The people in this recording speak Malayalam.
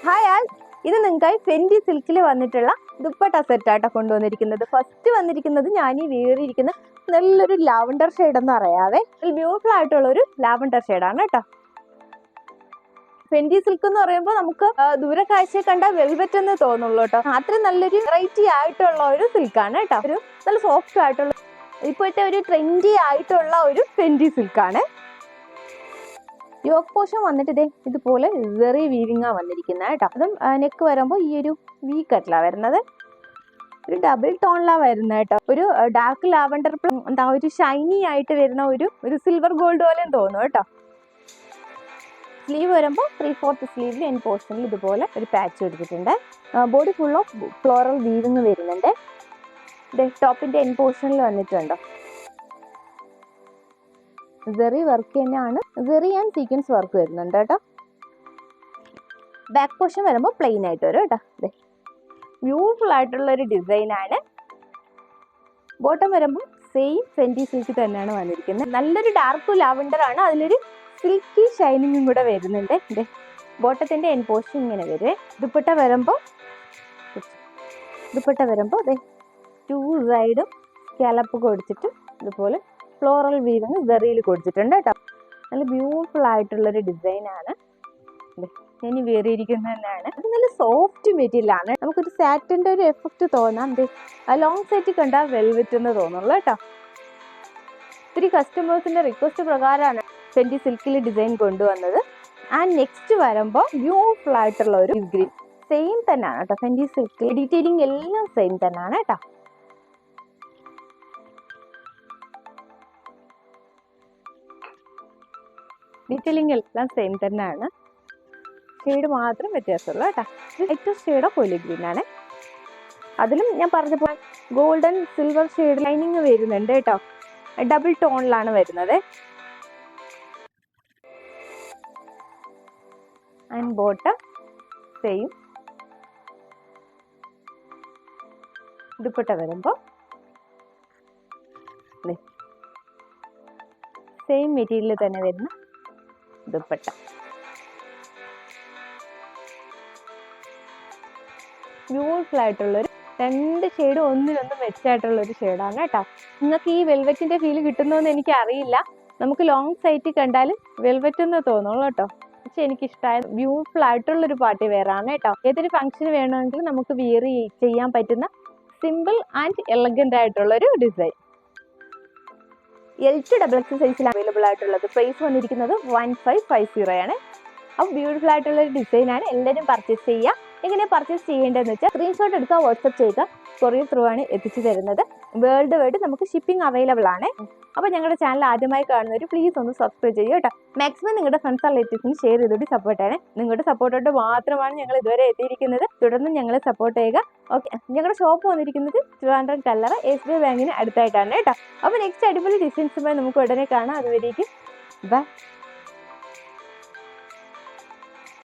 ഹായ് ആൾ, ഇത് നിങ്ങൾക്കായി ഫെൻഡി സിൽക്കിൽ വന്നിട്ടുള്ള ദുപ്പട്ട സെറ്റായിട്ടാണ് കൊണ്ടുവന്നിരിക്കുന്നത്. ഫസ്റ്റ് വന്നിരിക്കുന്നത് ഞാൻ ഈ വേറിയിരിക്കുന്ന നല്ലൊരു ലാവണ്ടർ ഷെയ്ഡ് എന്ന് അറിയാവേ, ബ്യൂട്ടിഫുൾ ആയിട്ടുള്ള ഒരു ലാവണ്ടർ ഷെയ്ഡാണ് കേട്ടോ. ഫെൻഡി സിൽക്ക് എന്ന് പറയുമ്പോൾ നമുക്ക് ദൂരെ കാഴ്ചയെ കണ്ട വെൽവെറ്റ് എന്ന് തോന്നുള്ളൂ കേട്ടോ. അത്രയും നല്ലൊരു വെറൈറ്റി ആയിട്ടുള്ള ഒരു സിൽക്കാണ് കേട്ടോ. ഒരു നല്ല സോഫ്റ്റ് ആയിട്ടുള്ള ഇപ്പോഴത്തെ ഒരു ട്രെൻഡി ആയിട്ടുള്ള ഒരു ഫെൻഡി സിൽക്കാണ്. യോക്ക് പോർഷൻ വന്നിട്ട് ഇതുപോലെ സെറി വീവിങ്ങാ വന്നിരിക്കുന്നത് കേട്ടോ. അതും നെക്ക് വരുമ്പോൾ ഈ ഒരു വി കട്ടിലാണ് വരുന്നത്. ഒരു ഡബിൾ ടോണിലാണ് വരുന്നത് കേട്ടോ. ഒരു ഡാർക്ക് ലാവണ്ടർ എന്താ ഒരു ഷൈനി ആയിട്ട് വരുന്ന ഒരു സിൽവർ ഗോൾഡ് പോലെയും തോന്നും കേട്ടോ. സ്ലീവ് വരുമ്പോൾ 3/4 സ്ലീവിൽ എൻ പോർഷനിൽ ഇതുപോലെ ഒരു പാച്ച് കൊടുത്തിട്ടുണ്ട്. Body full of floral weaving വരുന്നുണ്ട്. ടോപ്പിന്റെ എൻ പോർഷനിൽ വന്നിട്ടുണ്ടോ സെറി വർക്ക് തന്നെയാണ്. സെറി ആൻഡ് സീക്വൻസ് വർക്ക് വരുന്നുണ്ട് കേട്ടോ. ബാക്ക് പോർഷൻ വരുമ്പോൾ പ്ലെയിൻ ആയിട്ട് വരും കേട്ടോ. ബ്യൂട്ടിഫുൾ ആയിട്ടുള്ള ഒരു ഡിസൈനാണ്. ബോട്ടം വരുമ്പോൾ സെയിം ഫെൻഡി സിൽക്ക് തന്നെയാണ് വന്നിരിക്കുന്നത്. നല്ലൊരു ഡാർക്ക് ലാവണ്ടർ ആണ്, അതിലൊരു സിൽക്കി ഷൈനിങ്ങും കൂടെ വരുന്നുണ്ട്. ബോട്ടത്തിന്റെ എൻ പോർഷൻ ഇങ്ങനെ വരും. ദുപ്പട്ട വരുമ്പോൾ 2 സൈഡും സ്കാലപ്പ് കൊടുത്തിട്ട് ഇതുപോലെ ഫ്ലോറൽ വീവിങ് സെറിയിൽ കൊടുത്തിട്ടുണ്ട് കേട്ടോ. നല്ല ബ്യൂട്ടിഫുൾ ആയിട്ടുള്ളൊരു ഡിസൈനാണ്. ഇനി വേറിയിരിക്കുന്നത് തന്നെയാണ്. അത് നല്ല സോഫ്റ്റ് മെറ്റീരിയൽ ആണ്. നമുക്കൊരു സാറ്റിൻ്റെ ഒരു എഫക്റ്റ് തോന്നാം. ലോങ് സൈറ്റ് കണ്ടാൽ വെൽവെറ്റ് എന്ന് തോന്നുള്ളൂ കേട്ടോ. ഒത്തിരി കസ്റ്റമേഴ്സിന്റെ റിക്വസ്റ്റ് പ്രകാരമാണ് ഫെൻഡി സിൽക്കിൽ ഡിസൈൻ കൊണ്ടുവന്നത്. ആൻഡ് നെക്സ്റ്റ് വരുമ്പോൾ ബ്യൂട്ടിഫുൾ ആയിട്ടുള്ള ഒരു ഗ്രീൻ സെയിം തന്നെയാണ് കേട്ടോ. ഫെൻഡി സിൽക്കിൽ ഡീറ്റെയിലിംഗ് എല്ലാം സെയിം തന്നെയാണ് കേട്ടോ. ഡീറ്റെയിലിംഗ് എല്ലാം സെയിം തന്നെയാണ്. ഷെയ്ഡ് മാത്രം വ്യത്യാസമുള്ളൂ കേട്ടോ. ഏറ്റവും ഷെയ്ഡ് ഓഫ് ഒലിവ് ഗ്രീൻ ആണ്. അതിലും ഞാൻ പറഞ്ഞപ്പോൾ ഗോൾഡൻ സിൽവർ ഷെയ്ഡ് ലൈനിങ് വരുന്നുണ്ട് കേട്ടോ. ഡബിൾ ടോണിലാണ് വരുന്നത്. And bottom same. ദുപ്പട്ട വരുമ്പോൾ സെയിം മെറ്റീരിയൽ തന്നെ വരുന്ന ദുപ്പട്ട. ബ്യൂട്ടിഫുൾ ആയിട്ടുള്ളൊരു 2 ഷെയ്ഡ് ഒന്നിനൊന്ന് മെച്ചായിട്ടുള്ള ഒരു ഷെയ്ഡാണ് കേട്ടോ. നിങ്ങൾക്ക് ഈ വെൽവെറ്റിന്റെ ഫീൽ കിട്ടുന്നോന്ന് എനിക്ക് അറിയില്ല. നമുക്ക് ലോങ് സൈറ്റ് കണ്ടാൽ വെൽവെറ്റ് എന്ന് തോന്നുള്ളൂ കേട്ടോ. പക്ഷെ എനിക്കിഷ്ടമായ ബ്യൂട്ടിഫുൾ ആയിട്ടുള്ളൊരു പാർട്ടി വെയർ ആണ് കേട്ടോ. ഏതൊരു ഫംഗ്ഷന് വേണമെങ്കിലും നമുക്ക് വിയർ ചെയ്യാൻ പറ്റുന്ന സിമ്പിൾ ആൻഡ് എലഗന്റ് ആയിട്ടുള്ള ഒരു ഡിസൈൻ. L to XXL സൈസിൽ അവൈലബിൾ ആയിട്ടുള്ളത്. പ്രൈസ് വന്നിരിക്കുന്നത് 1550 ആണ്. അപ്പോൾ ബ്യൂട്ടിഫുൾ ആയിട്ടുള്ള ഒരു ഡിസൈനാണ്. എല്ലാവരും പർച്ചേസ് ചെയ്യുക. എങ്ങനെ പർച്ചേസ് ചെയ്യേണ്ടതെന്ന് വെച്ചാൽ സ്ക്രീൻഷോട്ട് എടുക്കുക, വാട്സ്ആപ്പ് ചെയ്യുക. കൊറിയർ ത്രൂ ആണ് എത്തിച്ചു തരുന്നത്. വേൾഡ് വൈഡ് നമുക്ക് ഷിപ്പിംഗ് അവൈലബിൾ ആണ്. അപ്പോൾ ഞങ്ങളുടെ ചാനൽ ആദ്യമായി കാണുന്നവർ പ്ലീസ് ഒന്ന് സബ്സ്ക്രൈബ് ചെയ്യുക കേട്ടോ. മാക്സിമം നിങ്ങളുടെ ഫ്രണ്ട്സ് ആൻഡ് റിലേറ്റീവ്സിന് ഷെയർ ചെയ്തിട്ട് സപ്പോർട്ട് ചെയ്യണേ. നിങ്ങളുടെ സപ്പോർട്ടോട്ട് മാത്രമാണ് ഞങ്ങൾ ഇതുവരെ എത്തിയിരിക്കുന്നത്. തുടർന്ന് ഞങ്ങളെ സപ്പോർട്ട് ചെയ്യുക. ഓക്കെ, ഞങ്ങളുടെ ഷോപ്പ് വന്നിരിക്കുന്നത് ട്രിവാൻഡ്രം കല്ലറ SBI ബാങ്കിന് അടുത്തായിട്ടാണ് കേട്ടോ. അപ്പോൾ നെക്സ്റ്റ് അടിപൊളി ഡിസൈൻസുമായി നമുക്ക് ഉടനെ കാണാം. അതുവരേക്കും ബൈ.